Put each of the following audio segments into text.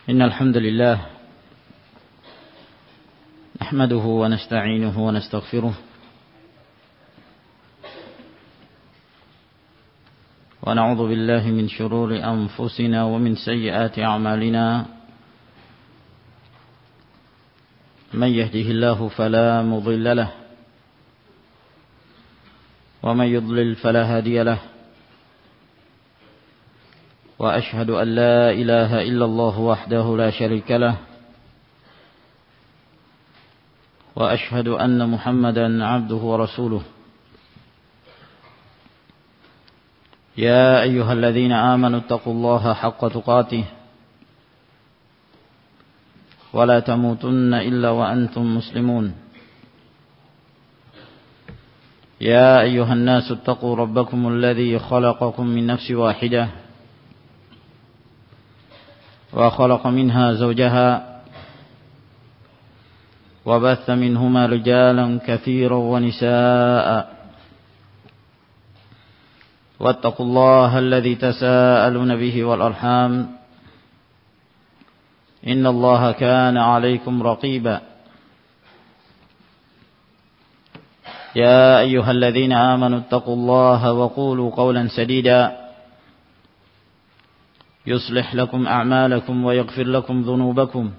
إن الحمد لله نحمده ونستعينه ونستغفره ونعوذ بالله من شرور أنفسنا ومن سيئات أعمالنا من يهده الله فلا مضل له ومن يضلل فلا هادي له وأشهد أن لا إله إلا الله وحده لا شريك له وأشهد أن محمدا عبده ورسوله يا أيها الذين آمنوا اتقوا الله حق تقاته ولا تموتن إلا وأنتم مسلمون يا أيها الناس اتقوا ربكم الذي خلقكم من نفس واحدة وخلق منها زوجها وبث منهما رجالا كثيرا ونساء واتقوا الله الذي تساءلون به والأرحام إن الله كان عليكم رقيبا يا أيها الذين آمنوا اتقوا الله وقولوا قولا سديدا يصلح لكم أعمالكم ويغفر لكم ذنوبكم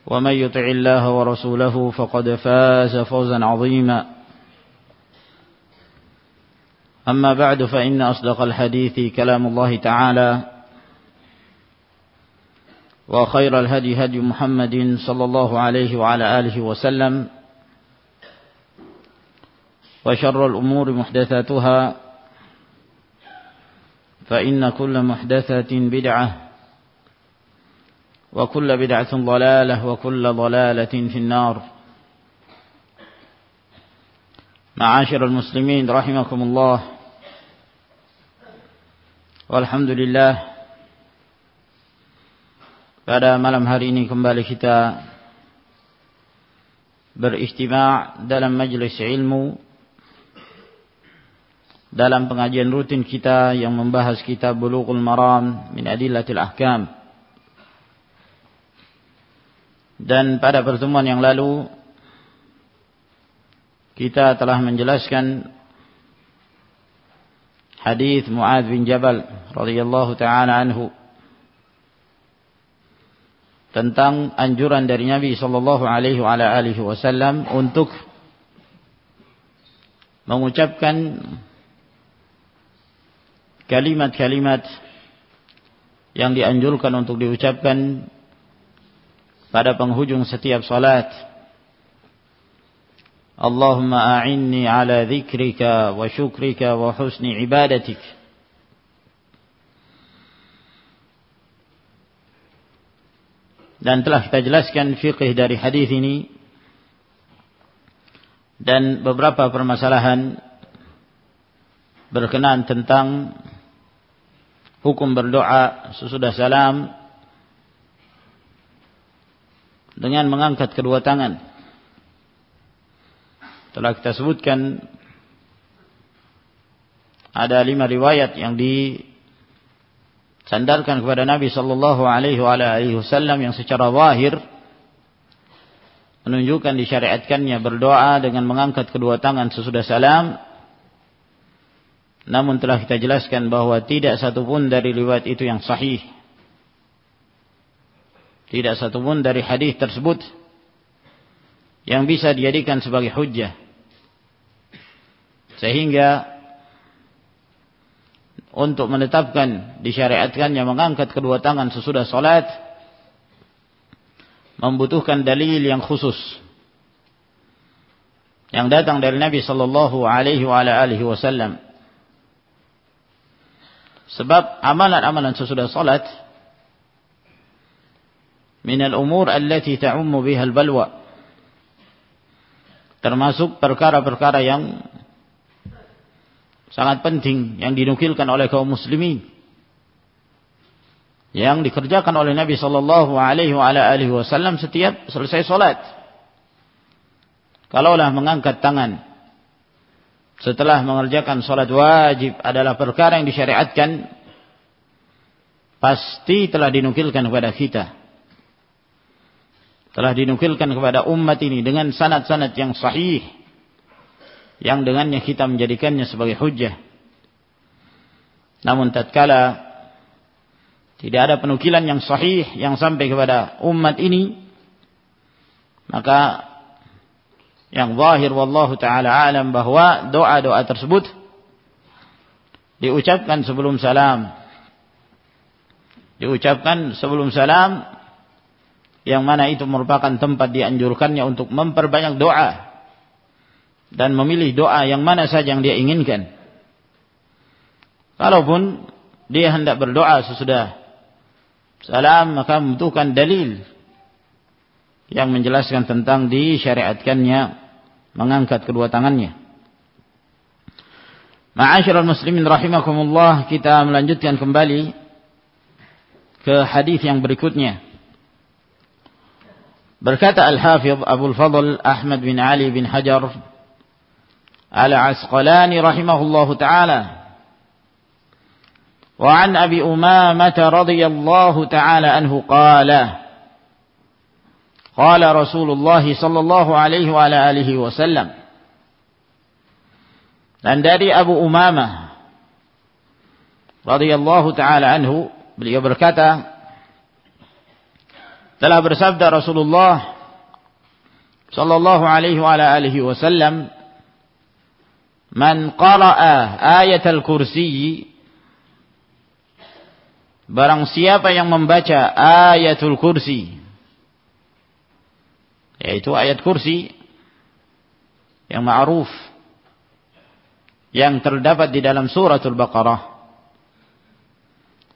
ومن يطع الله ورسوله فقد فاز فوزا عظيما أما بعد فإن أصدق الحديث كلام الله تعالى وخير الهدي هدي محمد صلى الله عليه وعلى آله وسلم وشر الأمور محدثاتها فإن كل محدثة بدعة وكل بدعة ضلالة وكل ضلالة في النار. معاشر المسلمين رحمكم الله. Walhamdulillah, pada malam hari ini kembali kita berijtima' dalam majlis ilmu, dalam pengajian rutin kita yang membahas kitab Bulughul Maram min Adillatil Ahkam. Dan pada pertemuan yang lalu kita telah menjelaskan hadis Mu'adz bin Jabal radhiyallahu taala anhu tentang anjuran dari Nabi sallallahu alaihi wasallam untuk mengucapkan kalimat-kalimat yang dianjurkan untuk diucapkan pada penghujung setiap salat. Allahumma a'inni ala dzikrika wa syukrika wa husni ibadatik. Dan telah kita jelaskan fiqh dari hadis ini dan beberapa permasalahan berkenaan tentang hukum berdoa sesudah salam dengan mengangkat kedua tangan. Telah kita sebutkan ada 5 riwayat yang disandarkan kepada Nabi sallallahu alaihi wasallam yang secara zahir menunjukkan disyariatkannya berdoa dengan mengangkat kedua tangan sesudah salam. Namun telah kita jelaskan bahwa tidak satupun dari riwayat itu yang sahih. Tidak satupun dari hadis tersebut yang bisa dijadikan sebagai hujjah. Sehingga untuk menetapkan disyariatkannya mengangkat kedua tangan sesudah salat membutuhkan dalil yang khusus yang datang dari Nabi sallallahu alaihi wasallam. Sebab amalan-amalan sesudah salat minal umur allati ta'ummu biha al-balwa, termasuk perkara-perkara yang sangat penting yang dinukilkan oleh kaum muslimin, yang dikerjakan oleh Nabi sallallahu alaihi wasallam setiap selesai salat. Kalaulah mengangkat tangan setelah mengerjakan salat wajib adalah perkara yang disyariatkan, pasti telah dinukilkan kepada kita. Telah dinukilkan kepada umat ini dengan sanad-sanad yang sahih, yang dengannya kita menjadikannya sebagai hujjah. Namun tatkala tidak ada penukilan yang sahih yang sampai kepada umat ini, maka yang zahir wallahu ta'ala alam bahwa doa-doa tersebut diucapkan sebelum salam. Diucapkan sebelum salam, yang mana itu merupakan tempat dianjurkannya untuk memperbanyak doa dan memilih doa yang mana saja yang dia inginkan. Kalaupun dia hendak berdoa sesudah salam, maka membutuhkan dalil yang menjelaskan tentang disyariatkannya mengangkat kedua tangannya. Ma'asyiral muslimin rahimakumullah, kita melanjutkan kembali ke hadis yang berikutnya. Berkata Al-Hafidh Abul Fadl Ahmad bin Ali bin Hajar Al-Asqalani rahimahullahu ta'ala, wa an Abi Umamah radhiyallahu ta'ala anhu qala qala Rasulullah sallallahu alaihi wa alihi wasallam. Dan dari Abu Umamah radhiyallahu ta'ala anhu, beliau berkata, telah bersabda Rasulullah sallallahu alaihi wa alihi wasallam, man qara'a ayatal kursi, barang siapa yang membaca ayatul kursi, yaitu ayat kursi yang ma'ruf, yang terdapat di dalam suratul Baqarah,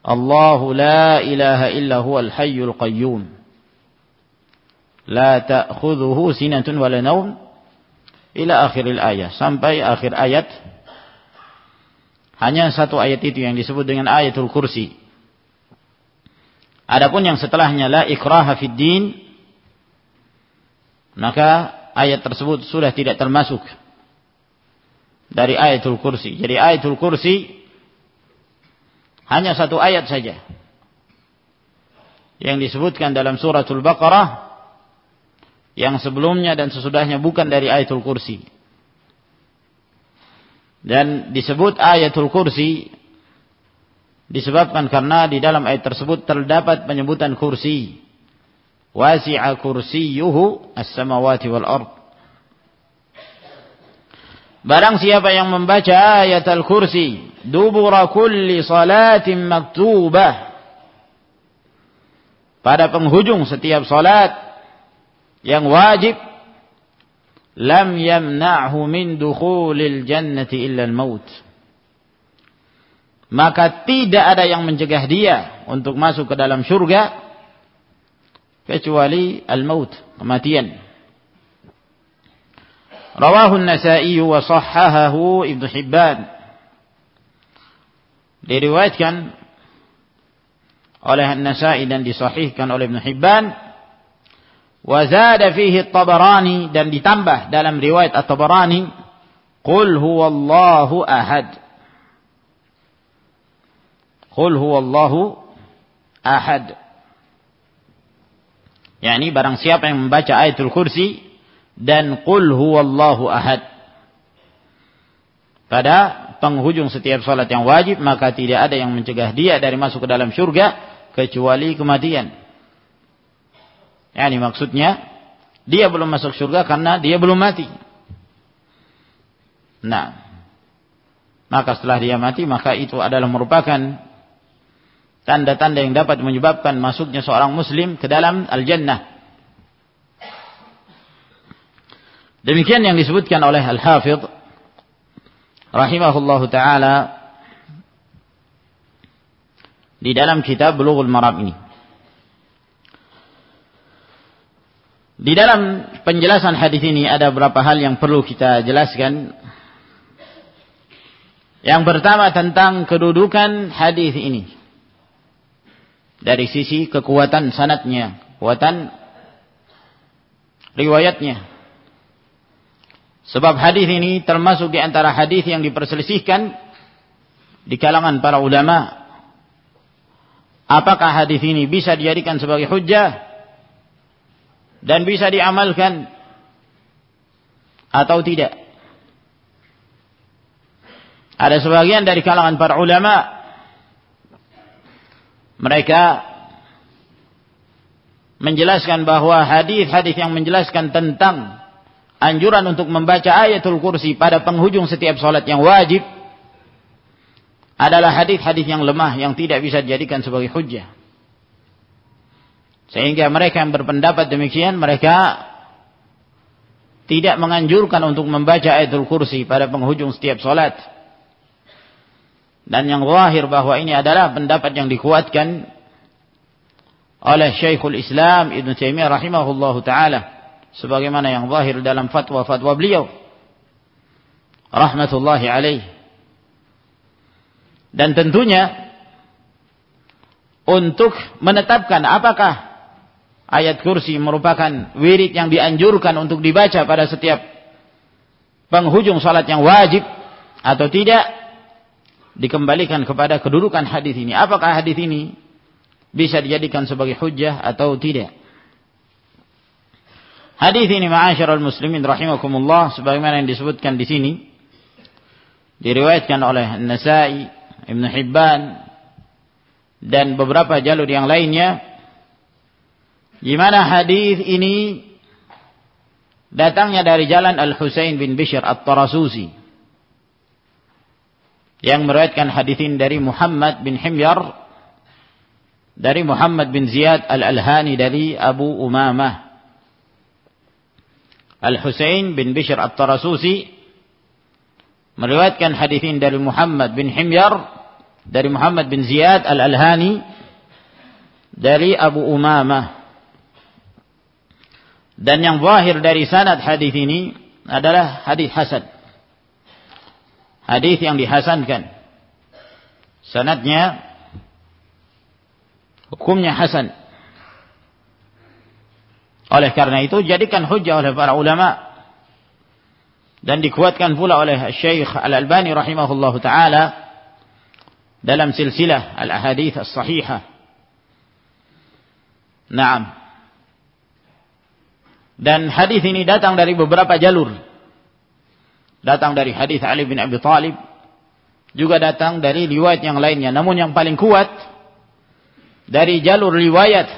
Allahu la ilaha illa huwal hayyul qayyum la ta'khudhuhu sinatun wa la naum, ila akhiril ayat, sampai akhir ayat. Hanya satu ayat itu yang disebut dengan ayatul kursi. Adapun yang setelahnya la ikraha fid din, maka ayat tersebut sudah tidak termasuk dari ayatul kursi. Jadi ayatul kursi hanya satu ayat saja yang disebutkan dalam suratul Baqarah, yang sebelumnya dan sesudahnya bukan dari ayatul kursi. Dan disebut ayatul kursi disebabkan karena di dalam ayat tersebut terdapat penyebutan kursi. Wasi'a kursiyuhu as-samawati wal ard. Barang siapa yang membaca ayat al-kursi dubura kulli salatin maktubah, pada penghujung setiap salat yang wajib, lam yamna'hu min dukhulil jannati illa al-maut, maka tidak ada yang mencegah dia untuk masuk ke dalam surga kecuali al-maut, kematian. Rawahu an-Nasa'i wa sahhahahu Ibnu Hibban. Diriwayatkan oleh An-Nasa'i dan disahihkan oleh Ibnu Hibban. Wa zada fihi At-Tabarani, dan ditambah dalam riwayat At-Tabarani, qul huwallahu ahad. Qul huwallahu ahad. yakni barang siapa yang membaca ayatul kursi dan qul huwallahu ahad pada penghujung setiap salat yang wajib, maka tidak ada yang mencegah dia dari masuk ke dalam surga kecuali kematian. Yani maksudnya dia belum masuk surga karena dia belum mati. Nah, maka setelah dia mati, maka itu adalah merupakan tanda-tanda yang dapat menyebabkan masuknya seorang muslim ke dalam al-jannah. Demikian yang disebutkan oleh Al-Hafidh rahimahullahu ta'ala di dalam kitab Bulughul Maram ini. Di dalam penjelasan hadis ini ada beberapa hal yang perlu kita jelaskan. Yang pertama tentang kedudukan hadis ini dari sisi kekuatan sanadnya, kekuatan riwayatnya. Sebab hadis ini termasuk di antara hadis yang diperselisihkan di kalangan para ulama. apakah hadis ini bisa dijadikan sebagai hujjah dan bisa diamalkan atau tidak. Ada sebagian dari kalangan para ulama, mereka menjelaskan bahwa hadis-hadis yang menjelaskan tentang anjuran untuk membaca ayatul kursi pada penghujung setiap salat yang wajib adalah hadis-hadis yang lemah yang tidak bisa dijadikan sebagai hujjah. Sehingga mereka yang berpendapat demikian, mereka tidak menganjurkan untuk membaca ayatul kursi pada penghujung setiap salat. Dan yang zahir bahwa ini adalah pendapat yang dikuatkan oleh Syekhul Islam Ibn Taimiyah rahimahullahu taala, sebagaimana yang zahir dalam fatwa-fatwa beliau rahmatullahi alaih. Dan tentunya untuk menetapkan apakah ayat kursi merupakan wirid yang dianjurkan untuk dibaca pada setiap penghujung salat yang wajib atau tidak, dikembalikan kepada kedudukan hadis ini. Apakah hadis ini bisa dijadikan sebagai hujjah atau tidak? Hadis ini ma'asyiral muslimin rahimakumullah, sebagaimana yang disebutkan di sini, diriwayatkan oleh An-Nasa'i, Ibn Hibban dan beberapa jalur yang lainnya, di mana hadis ini datangnya dari jalan Al-Husain bin Bishr At-Tarasusi, yang meriwayatkan hadis ini dari Muhammad bin Himyar, dari Muhammad bin Ziyad Al-Alhani, dari Abu Umamah. Al-Husain bin Bishr At-Tarasusi meriwayatkan hadis ini dari Muhammad bin Himyar, dari Muhammad bin Ziyad Al-Alhani, dari Abu Umamah. Dan yang zahir dari sanad hadis ini adalah hadis hasan, hadis yang dihasankan, sanadnya hukumnya hasan. Oleh karena itu jadikan hujjah oleh para ulama dan dikuatkan pula oleh Syekh Al-Albani rahimahullahu taala dalam silsilah al-ahadits as-sahihah. Naam. Dan hadis ini datang dari beberapa jalur. Datang dari hadis Ali bin Abi Thalib, juga datang dari riwayat yang lainnya. Namun yang paling kuat dari jalur riwayat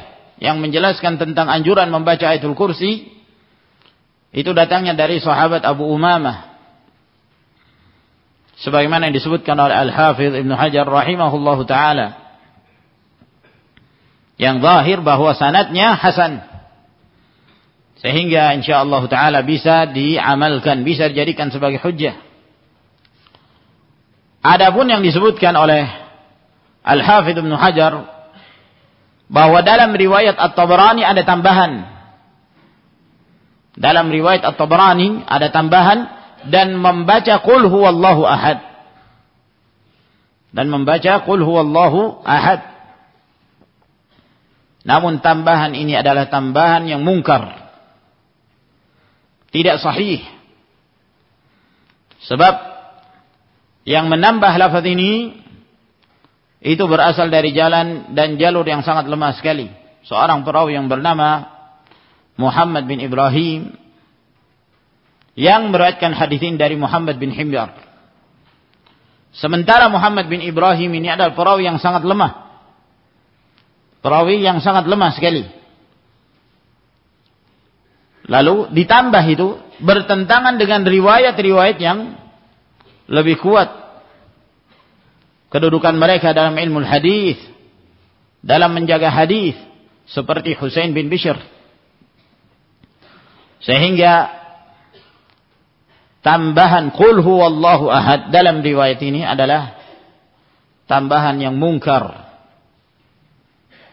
yang menjelaskan tentang anjuran membaca ayatul kursi, itu datangnya dari sahabat Abu Umamah, sebagaimana yang disebutkan oleh Al-Hafidh Ibn Hajar rahimahullahu taala, yang zahir bahwa sanadnya hasan, sehingga insyaallah taala bisa diamalkan, bisa dijadikan sebagai hujjah. Adapun yang disebutkan oleh Al-Hafidh Ibn Hajar bahwa dalam riwayat At-Tabarani ada tambahan. Dalam riwayat At-Tabarani ada tambahan, dan membaca qul huwallahu ahad. Dan membaca qul huwallahu ahad. Namun tambahan ini adalah tambahan yang mungkar, tidak sahih. Sebab yang menambah lafaz ini itu berasal dari jalan dan jalur yang sangat lemah sekali. Seorang perawi yang bernama Muhammad bin Ibrahim yang meriwayatkan hadis ini dari Muhammad bin Himyar. Sementara Muhammad bin Ibrahim ini adalah perawi yang sangat lemah. Perawi yang sangat lemah sekali. Lalu ditambah itu bertentangan dengan riwayat-riwayat yang lebih kuat kedudukan mereka dalam ilmu hadis, dalam menjaga hadis, seperti Husain bin Bishr. Sehingga tambahan qul huwallahu ahad dalam riwayat ini adalah tambahan yang mungkar.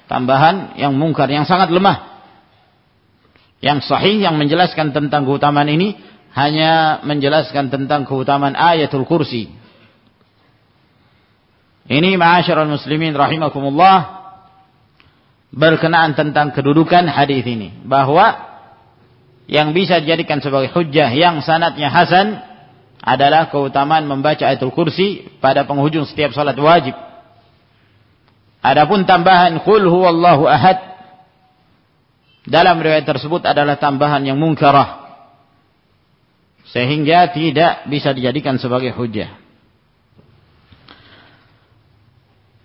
Tambahan yang mungkar, yang sangat lemah. Yang sahih yang menjelaskan tentang keutamaan ini hanya menjelaskan tentang keutamaan ayatul kursi. Ini ma'asyiral muslimin rahimakumullah, berkenaan tentang kedudukan hadis ini, bahwa yang bisa dijadikan sebagai hujjah yang sanadnya hasan adalah keutamaan membaca ayatul kursi pada penghujung setiap salat wajib. Adapun tambahan qul huwallahu ahad dalam riwayat tersebut adalah tambahan yang munkarah, sehingga tidak bisa dijadikan sebagai hujjah.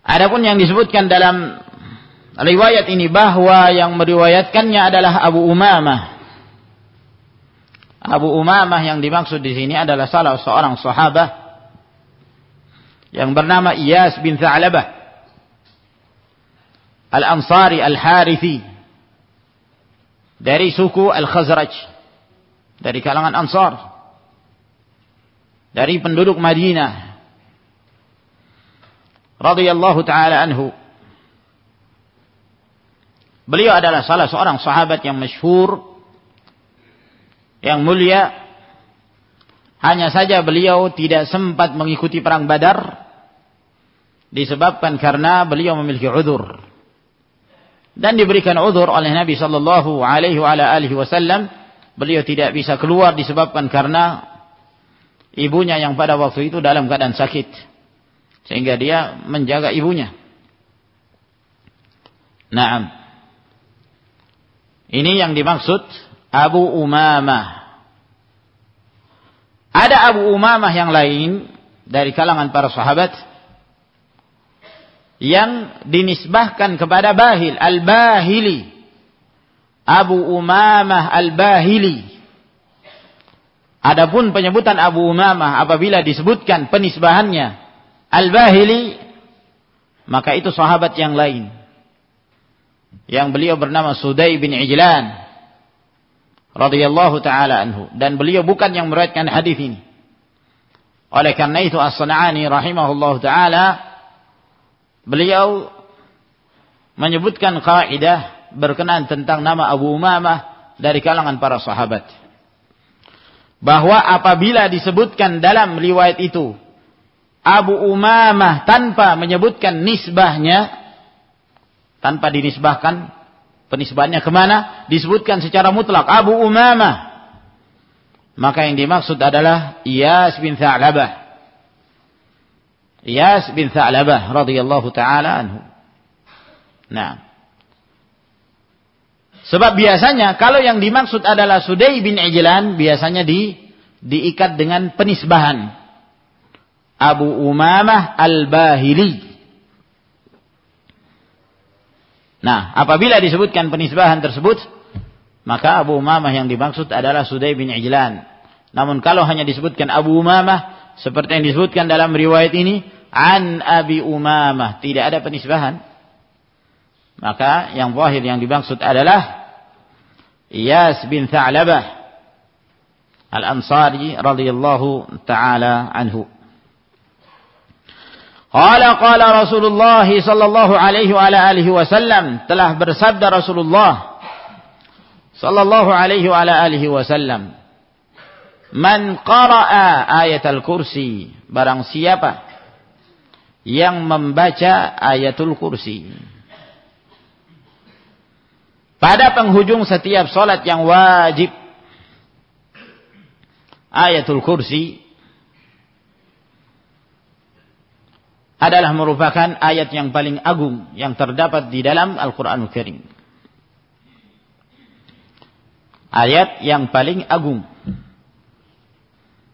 Adapun yang disebutkan dalam riwayat ini bahwa yang meriwayatkannya adalah Abu Umamah. Abu Umamah yang dimaksud di sini adalah salah seorang sahabat yang bernama Iyas bin Tha'labah Al-Ansari Al-Harithi dari suku Al-Khazraj, dari kalangan Ansar, dari penduduk Madinah radhiyallahu ta'ala anhu. Beliau adalah salah seorang sahabat yang masyhur, yang mulia. Hanya saja beliau tidak sempat mengikuti perang Badar disebabkan karena beliau memiliki udzur, dan diberikan udzur oleh Nabi sallallahu alaihi wasallam. Beliau tidak bisa keluar disebabkan karena ibunya yang pada waktu itu dalam keadaan sakit, sehingga dia menjaga ibunya. Naam. Ini yang dimaksud Abu Umamah. Ada Abu Umamah yang lain dari kalangan para sahabat yang dinisbahkan kepada Bahil, Al-Bahili. Abu Umamah Al-Bahili. Adapun penyebutan Abu Umamah apabila disebutkan penisbahannya Al-Bahili, maka itu sahabat yang lain, yang beliau bernama Sudai bin Ijlan radhiyallahu ta'ala anhu, dan beliau bukan yang meriwayatkan hadis ini. Oleh karena itu As-San'ani rahimahullahu ta'ala, beliau menyebutkan kaidah berkenaan tentang nama Abu Umamah dari kalangan para sahabat, bahwa apabila disebutkan dalam riwayat itu Abu Umamah tanpa menyebutkan nisbahnya, tanpa dinisbahkan, penisbahannya kemana, disebutkan secara mutlak Abu Umamah, maka yang dimaksud adalah Iyas bin Tha'labah. Iyas bin Tha'labah radhiyallahu ta'ala anhu. Nah, sebab biasanya kalau yang dimaksud adalah Sudai bin Ijlan, biasanya diikat dengan penisbahan Abu Umamah Al-Bahili. Nah, apabila disebutkan penisbahan tersebut, maka Abu Umamah yang dimaksud adalah Sudai bin Ijlan. Namun kalau hanya disebutkan Abu Umamah seperti yang disebutkan dalam riwayat ini, an Abi Umamah, tidak ada penisbahan, maka yang zahir yang dimaksud adalah Iyas bin Tha'labah Al-Ansari radhiyallahu ta'ala anhu. Qala Rasulullah sallallahu alaihi wa alihi wasallam, telah bersabda Rasulullah sallallahu alaihi wa alihi wasallam, man qara'a ayatul kursi, barang siapa yang membaca ayatul kursi pada penghujung setiap salat yang wajib. Ayatul kursi adalah merupakan ayat yang paling agung yang terdapat di dalam Al-Quranul Karim. Ayat yang paling agung.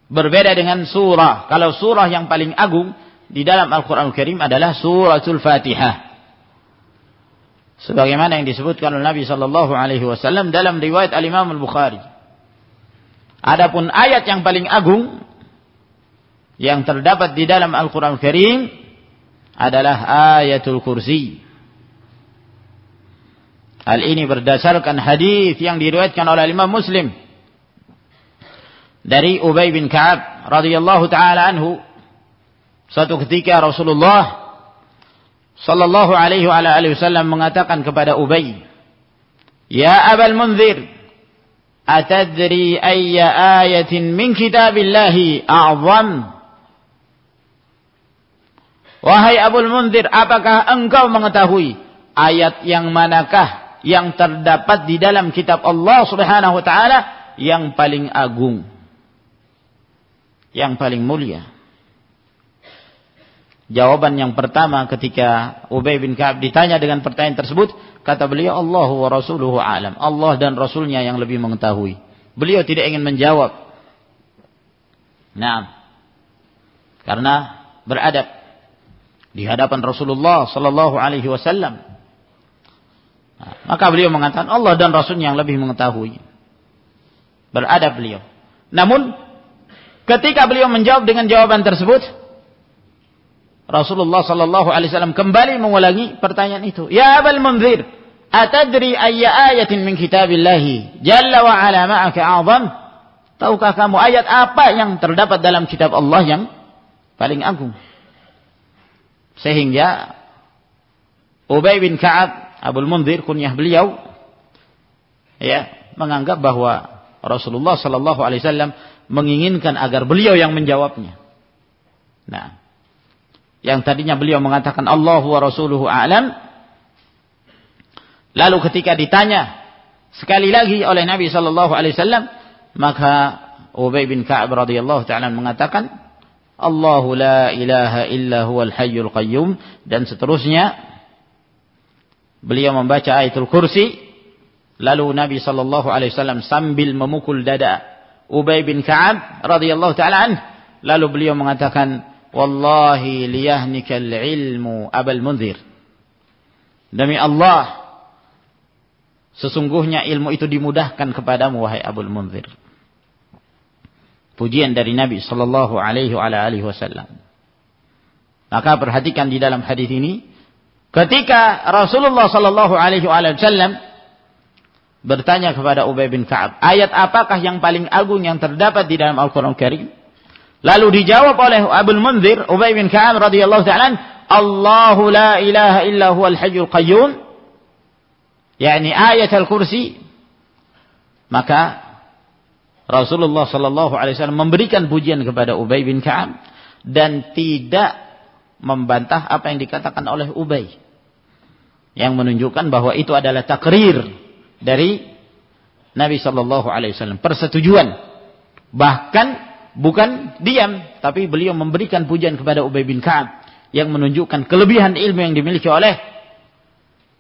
Berbeda dengan surah. Kalau surah yang paling agung di dalam Al-Quranul Karim adalah suratul Fatihah, sebagaimana yang disebutkan oleh Nabi sallallahu alaihi wasallam dalam riwayat Al-Imam Al-Bukhari. Adapun ayat yang paling agung yang terdapat di dalam Al-Quranul Karim adalah ayatul kursi. Hal ini berdasarkan hadis yang diriwayatkan oleh Imam Muslim dari Ubay bin Ka'ab radhiyallahu taala anhu. Suatu ketika Rasulullah sallallahu alaihi wa alihi wasallam mengatakan kepada Ubay, "Ya Abal Munzir, atadri ayya ayatin min kitabillahi a'zam?" Wahai Abul Munzir, apakah engkau mengetahui ayat yang manakah yang terdapat di dalam kitab Allah Subhanahu wa taala yang paling agung, yang paling mulia? Jawaban yang pertama ketika Ubay bin Ka'ab ditanya dengan pertanyaan tersebut, kata beliau, Allahu wa rasuluhu a'lam. Allah dan Rasulnya yang lebih mengetahui. Beliau tidak ingin menjawab. Nah, karena beradab di hadapan Rasulullah sallallahu alaihi wasallam. Nah, maka beliau mengatakan Allah dan Rasulnya yang lebih mengetahui. Beradab beliau. Namun ketika beliau menjawab dengan jawaban tersebut, Rasulullah sallallahu alaihi wasallam kembali mengulangi pertanyaan itu. Ya Abal Munzir, atadri ayya ayatin min kitabillahi jalla wa ala ma'aka a'zam? Tahukah kamu ayat apa yang terdapat dalam kitab Allah yang paling agung? Sehingga Ubay bin Ka'ab, Abul Munzir kunyah beliau, ya, menganggap bahwa Rasulullah sallallahu alaihi wasallam menginginkan agar beliau yang menjawabnya. Nah, yang tadinya beliau mengatakan Allahu wa rasuluhu a'lam, lalu ketika ditanya sekali lagi oleh Nabi sallallahu alaihi wasallam, maka Ubay bin Ka'ab radhiyallahu ta'ala mengatakan Allahu la ilaha illa huwal hayyul qayyum, dan seterusnya. Beliau membaca ayatul kursi, lalu Nabi sallallahu alaihi wasallam sambil memukul dada Ubay bin Ka'ab radhiyallahu ta'ala anhu, lalu beliau mengatakan wallahi liyahnikal ilmu Abal Munzir. Demi Allah, sesungguhnya ilmu itu dimudahkan kepadamu wahai Abul Munzir. Pujian dari Nabi sallallahu alaihi wasallam. Maka perhatikan di dalam hadis ini, ketika Rasulullah sallallahu alaihi wasallam bertanya kepada Ubay bin Ka'ab, ayat apakah yang paling agung yang terdapat di dalam Al-Qur'an Karim? Lalu dijawab oleh Abul Munzir, Ubay bin Ka'ab radhiyallahu ta'ala, Allahu la ilaha illa huwal hayyul qayyum, yakni ayat al-kursi. Maka Rasulullah sallallahu alaihi wasallam memberikan pujian kepada Ubay bin Ka'ab dan tidak membantah apa yang dikatakan oleh Ubay, yang menunjukkan bahwa itu adalah takrir dari Nabi sallallahu alaihi wasallam, persetujuan. Bahkan bukan diam, tapi beliau memberikan pujian kepada Ubay bin Ka'ab, yang menunjukkan kelebihan ilmu yang dimiliki oleh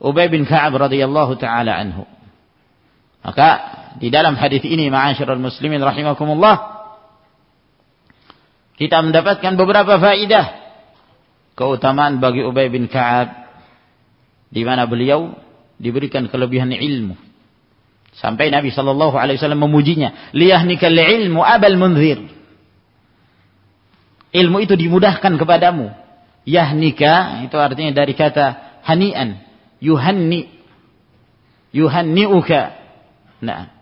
Ubay bin Ka'ab radhiyallahu ta'ala anhu. Maka di dalam hadis ini, ma'asyiral muslimin rahimakumullah, kita mendapatkan beberapa faedah keutamaan bagi Ubay bin Ka'ab, di mana beliau diberikan kelebihan ilmu. Sampai Nabi sallallahu alaihi wasallam memujinya, liyahnikal ilmu Abal Munzir. Ilmu itu dimudahkan kepadamu. Yahnika itu artinya dari kata hani'an, yuhanni'uka. Nah,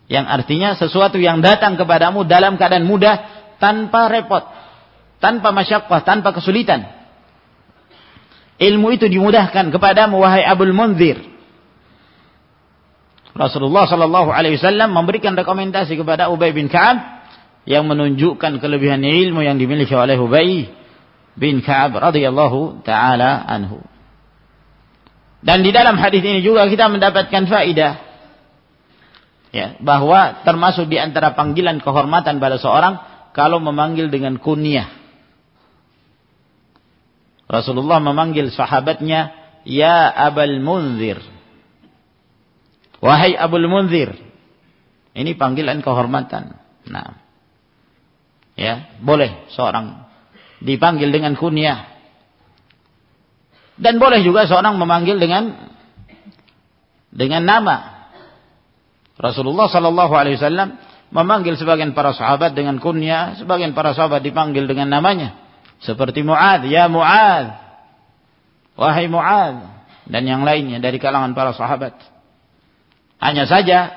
yang artinya sesuatu yang datang kepadamu dalam keadaan mudah, tanpa repot, tanpa masyaqqah, tanpa kesulitan. Ilmu itu dimudahkan kepadamu wahai Abul Munzir. Rasulullah sallallahu alaihi wasallam memberikan rekomendasi kepada Ubay bin Ka'ab yang menunjukkan kelebihan ilmu yang dimiliki oleh Ubay bin Ka'ab radhiyallahu taala anhu. Dan di dalam hadis ini juga kita mendapatkan faedah, ya, bahwa termasuk di antara panggilan kehormatan pada seorang kalau memanggil dengan kunyah. Rasulullah memanggil sahabatnya, ya Abal Munzir, wahai Abul Munzir. Ini panggilan kehormatan. Nah, ya, boleh seorang dipanggil dengan kunyah, dan boleh juga seorang memanggil dengan nama. Rasulullah sallallahu alaihi wasallam memanggil sebagian para sahabat dengan kunyah, sebagian para sahabat dipanggil dengan namanya, seperti Mu'adz, ya Mu'adz, wahai Mu'adz, dan yang lainnya dari kalangan para sahabat. Hanya saja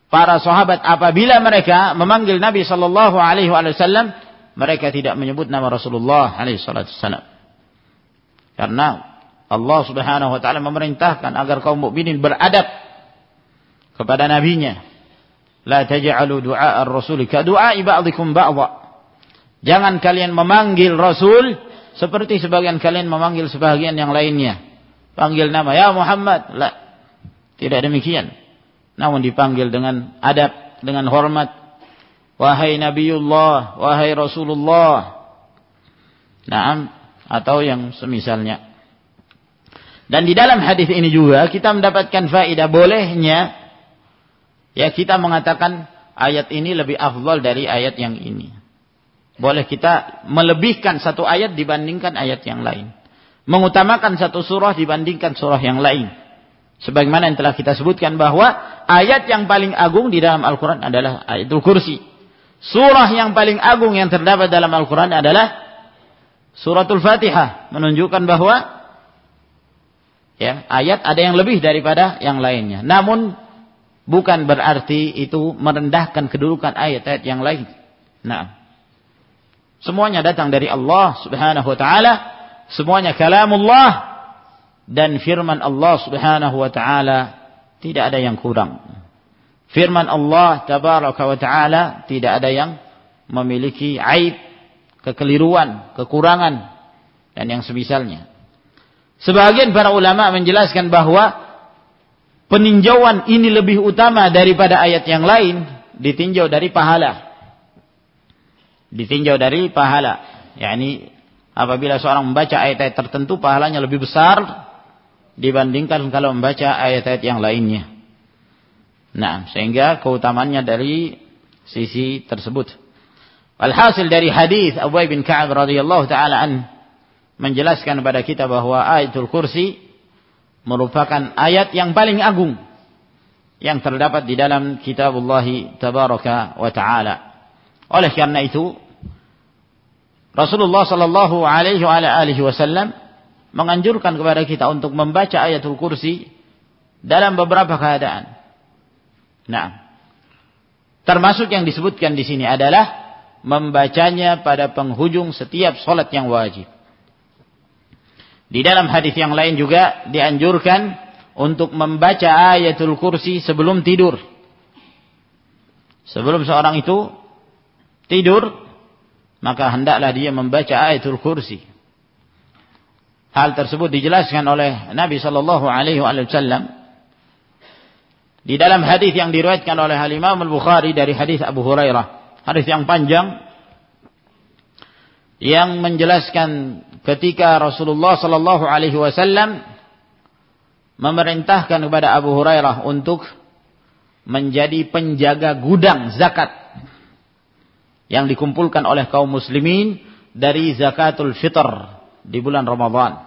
para sahabat apabila mereka memanggil Nabi sallallahu alaihi wasallam, mereka tidak menyebut nama Rasulullah alaihi wasallam. Karena Allah Subhanahu wa taala memerintahkan agar kaum mukminin beradab kepada nabinya. La taj'alu du'a ar-rasul ka du'a ba'dikum ba'dha. Jangan kalian memanggil Rasul seperti sebagian kalian memanggil sebagian yang lainnya. Panggil nama, ya Muhammad. La. Tidak demikian. Namun dipanggil dengan adab, dengan hormat. Wahai Nabiullah, wahai Rasulullah. Naam, atau yang semisalnya. Dan di dalam hadis ini juga kita mendapatkan faedah bolehnya ya kita mengatakan ayat ini lebih afdal dari ayat yang ini. Boleh kita melebihkan satu ayat dibandingkan ayat yang lain. Mengutamakan satu surah dibandingkan surah yang lain. Sebagaimana yang telah kita sebutkan bahwa ayat yang paling agung di dalam Al-Quran adalah Ayatul Kursi. Surah yang paling agung yang terdapat dalam Al-Quran adalah Suratul Fatihah. Menunjukkan bahwa ya, ayat ada yang lebih daripada yang lainnya. Namun bukan berarti itu merendahkan kedudukan ayat-ayat yang lain. Nah, semuanya datang dari Allah Subhanahu wa taala, semuanya kalamullah dan firman Allah Subhanahu wa taala, tidak ada yang kurang. Firman Allah tabaraka wa taala tidak ada yang memiliki aib, kekeliruan, kekurangan dan yang semisalnya. Sebagian para ulama menjelaskan bahwa peninjauan ini lebih utama daripada ayat yang lain, ditinjau dari pahala. Ditinjau dari pahala. yakni apabila seorang membaca ayat-ayat tertentu pahalanya lebih besar dibandingkan kalau membaca ayat-ayat yang lainnya. Nah, sehingga keutamaannya dari sisi tersebut. Alhasil dari hadis Ubay bin Ka'ab radhiyallahu taala an menjelaskan kepada kita bahwa Ayatul Kursi merupakan ayat yang paling agung yang terdapat di dalam kitabullah tabaraka wa taala. Oleh karena itu Rasulullah sallallahu alaihi wasallam menganjurkan kepada kita untuk membaca Ayatul Kursi dalam beberapa keadaan. Nah, termasuk yang disebutkan di sini adalah membacanya pada penghujung setiap salat yang wajib. Di dalam hadis yang lain juga dianjurkan untuk membaca Ayatul Kursi sebelum tidur. Sebelum seorang itu tidur, maka hendaklah dia membaca Ayatul Kursi. Hal tersebut dijelaskan oleh Nabi sallallahu alaihi wasallam di dalam hadis yang diriwayatkan oleh Imam Al-Bukhari dari hadis Abu Hurairah, hadis yang panjang yang menjelaskan ketika Rasulullah sallallahu alaihi wasallam memerintahkan kepada Abu Hurairah untuk menjadi penjaga gudang zakat yang dikumpulkan oleh kaum muslimin dari zakatul fitr di bulan Ramadan.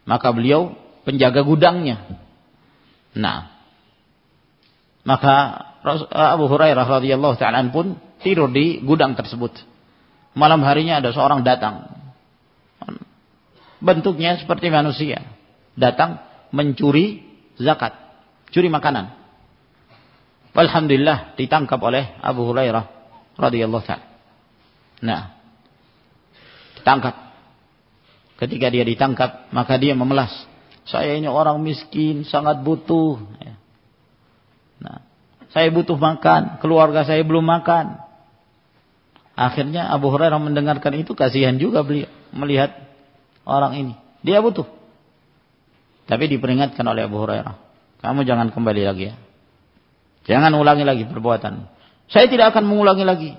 Maka beliau penjaga gudangnya. Nah, maka Abu Hurairah radhiyallahu ta'ala pun tidur di gudang tersebut. Malam harinya ada seorang datang. Bentuknya seperti manusia. Datang mencuri zakat. Curi makanan. Alhamdulillah ditangkap oleh Abu Hurairah radhiyallahu ta'ala. Nah, ditangkap. Ketika dia ditangkap, maka dia memelas. Saya ini orang miskin, sangat butuh. Nah, saya butuh makan, keluarga saya belum makan. Akhirnya Abu Hurairah mendengarkan itu, kasihan juga beliau melihat orang ini. Dia butuh. Tapi diperingatkan oleh Abu Hurairah, kamu jangan kembali lagi ya. Jangan ulangi lagi perbuatan. Saya tidak akan mengulangi lagi.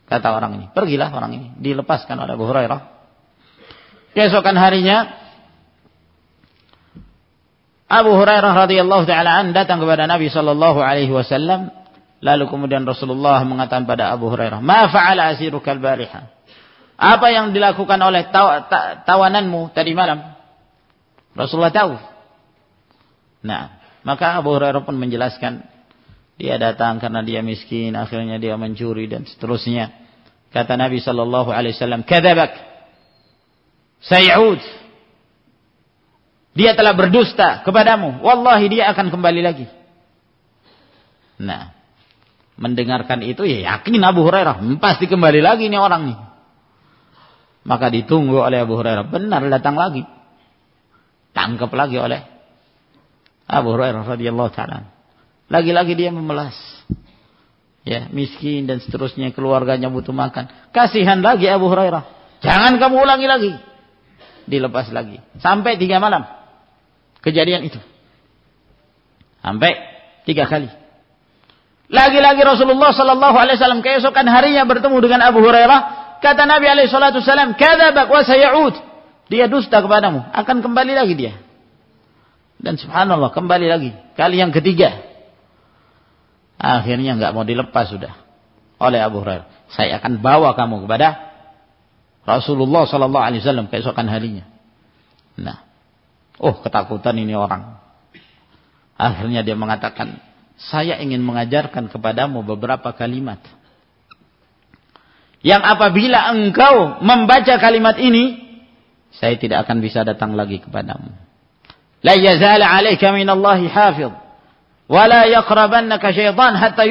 Kata orang ini. Pergilah orang ini. Dilepaskan oleh Abu Hurairah. Keesokan harinya Abu Hurairah radhiyallahu ta'ala an datang kepada Nabi sallallahu alaihi wasallam. Lalu kemudian Rasulullah mengatakan pada Abu Hurairah, "Ma fa'ala asirukal bariha?" Apa yang dilakukan oleh tawananmu tadi malam? Rasulullah tahu. Nah, maka Abu Hurairah pun menjelaskan, dia datang karena dia miskin, akhirnya dia mencuri dan seterusnya. Kata Nabi sallallahu alaihi wasallam, "Kadzabak. Say'ud. Dia telah berdusta kepadamu. Wallahi dia akan kembali lagi." Nah, mendengarkan itu ya yakin Abu Hurairah pasti kembali lagi nih orang nih. Maka ditunggu oleh Abu Hurairah, benar datang lagi. Tangkap lagi oleh Abu Hurairah radhiyallahu ta'ala. Lagi-lagi dia memelas. Ya, miskin dan seterusnya, keluarganya butuh makan. Kasihan lagi Abu Hurairah. Jangan kamu ulangi lagi. Dilepas lagi. Sampai 3 malam. Kejadian itu. Sampai 3 kali. Lagi-lagi Rasulullah sallallahu alaihi wasallam keesokan harinya bertemu dengan Abu Hurairah. kata Nabi alaihi salatu wasallam, kadzabak wa sayauд. Dia dusta kepadamu, akan kembali lagi dia. Dan subhanallah, kembali lagi. Kali yang ketiga. Akhirnya enggak mau dilepas sudah oleh Abu Hurairah. Saya akan bawa kamu kepada Rasulullah sallallahu alaihi wasallam keesokan harinya. Nah, ketakutan ini orang. Akhirnya dia mengatakan, saya ingin mengajarkan kepadamu beberapa kalimat yang apabila engkau membaca kalimat ini, saya tidak akan bisa datang lagi kepadamu. La yazala 'alaika minallahi hafidh wa la yaqrabannaka syaitan hatta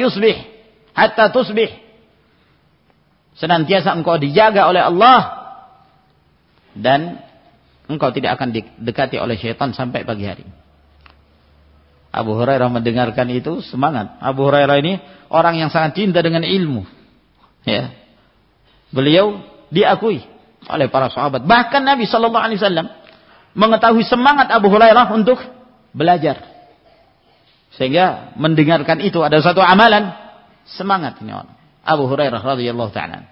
tusbih. Senantiasa engkau dijaga oleh Allah dan engkau tidak akan didekati oleh syaitan sampai pagi hari. Abu Hurairah mendengarkan itu semangat. Abu Hurairah ini orang yang sangat cinta dengan ilmu. Ya. Beliau diakui oleh para sahabat. Bahkan Nabi sallallahu alaihi wasallam mengetahui semangat Abu Hurairah untuk belajar. Sehingga mendengarkan itu ada satu amalan semangat ini orang. Abu Hurairah radhiyallahu ta'ala.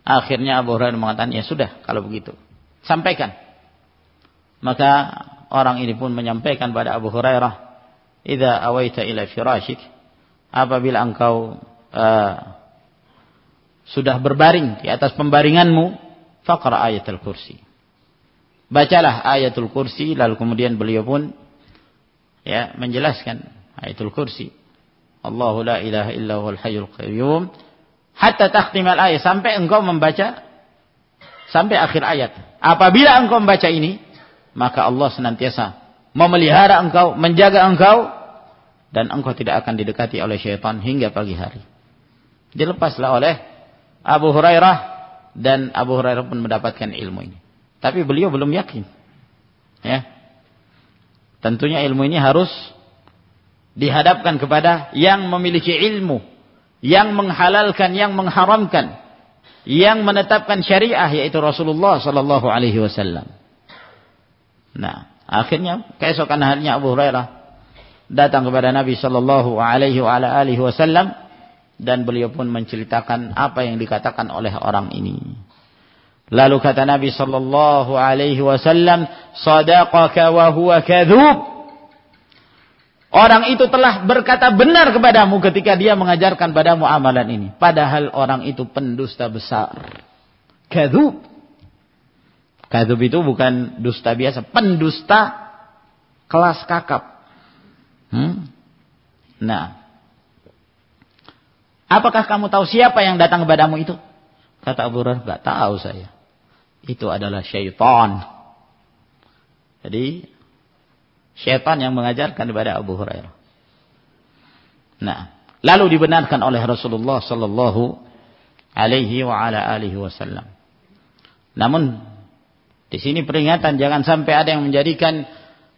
Akhirnya Abu Hurairah mengatakan, ya sudah kalau begitu. Sampaikan. Maka orang ini pun menyampaikan pada Abu Hurairah, "Idza awaita ila firashik," apabila engkau sudah berbaring di atas pembaringanmu, faqra ayatul kursi. Bacalah ayatul kursi. Lalu kemudian beliau pun menjelaskan ayatul kursi. Allahu la ilaha illa huwal hayyul qayyum hatta takhtimal ayat, sampai engkau membaca sampai akhir ayat. Apabila engkau membaca ini, maka Allah senantiasa memelihara engkau, menjaga engkau, dan engkau tidak akan didekati oleh syaitan hingga pagi hari. Dilepaslah oleh Abu Hurairah, dan Abu Hurairah pun mendapatkan ilmu ini. Tapi beliau belum yakin. Ya. Tentunya ilmu ini harus dihadapkan kepada yang memiliki ilmu, yang menghalalkan, yang mengharamkan, yang menetapkan syariah, yaitu Rasulullah sallallahu alaihi wasallam. Nah, akhirnya keesokan harinya Abu Hurairah datang kepada Nabi sallallahu alaihi wasallam, dan beliau pun menceritakan apa yang dikatakan oleh orang ini. Lalu kata Nabi sallallahu alaihi wasallam, "Shadaqaka wa huwa kadzub." Orang itu telah berkata benar kepadamu ketika dia mengajarkan padamu amalan ini, padahal orang itu pendusta besar. Kadzub. Kadzub itu bukan dusta biasa, pendusta kelas kakap. Nah, apakah kamu tahu siapa yang datang kepadamu itu? Kata Abu Hurairah, enggak tahu saya. Itu adalah syaitan. Jadi syaitan yang mengajarkan kepada Abu Hurairah. Nah, lalu dibenarkan oleh Rasulullah sallallahu alaihi wasallam. Namun di sini peringatan, jangan sampai ada yang menjadikan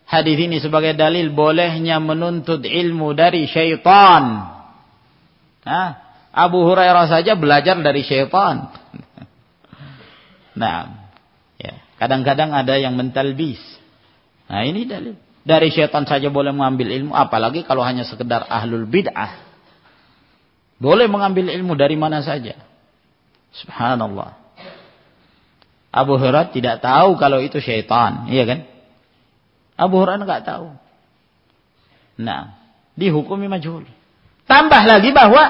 hadis ini sebagai dalil bolehnya menuntut ilmu dari syaitan. Nah, Abu Hurairah saja belajar dari syaitan. Nah, kadang-kadang ada yang mentalbis. Nah, ini dalil. Dari syaitan saja boleh mengambil ilmu, apalagi kalau hanya sekedar ahlul bid'ah. Boleh mengambil ilmu dari mana saja. Subhanallah. Abu Hurairah tidak tahu kalau itu syaitan, iya kan? Abu Hurairah enggak tahu. Nah, dihukumi majhul. Tambah lagi bahwa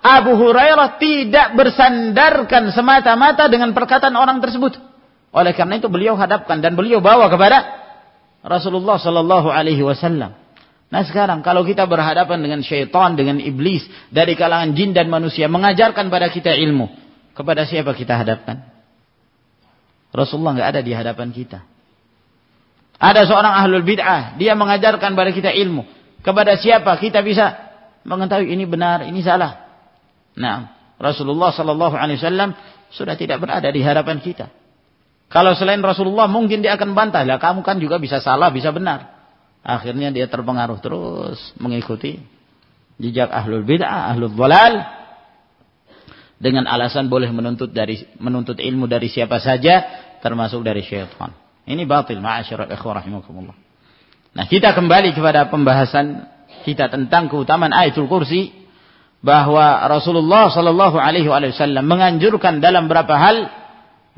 Abu Hurairah tidak bersandarkan semata-mata dengan perkataan orang tersebut. Oleh karena itu beliau hadapkan dan beliau bawa kepada Rasulullah sallallahu alaihi wasallam. Nah, sekarang kalau kita berhadapan dengan syaitan, dengan iblis dari kalangan jin dan manusia mengajarkan pada kita ilmu, kepada siapa kita hadapkan? Rasulullah enggak ada di hadapan kita. Ada seorang ahlul bid'ah, dia mengajarkan pada kita ilmu. Kepada siapa kita bisa mengetahui ini benar, ini salah? Nah, Rasulullah sallallahu alaihi wasallam sudah tidak berada di hadapan kita. Kalau selain Rasulullah mungkin dia akan bantah, lah kamu kan juga bisa salah, bisa benar. Akhirnya dia terpengaruh terus mengikuti jejak ahlul bid'ah, ahlul dhalal, dengan alasan boleh menuntut ilmu dari siapa saja, termasuk dari syaitan. Ini batil, ma'asyiral ikhwah rahimakumullah. Nah, kita kembali kepada pembahasan kita tentang keutamaan ayatul kursi. bahwa Rasulullah sallallahu alaihi wasallam menganjurkan dalam beberapa hal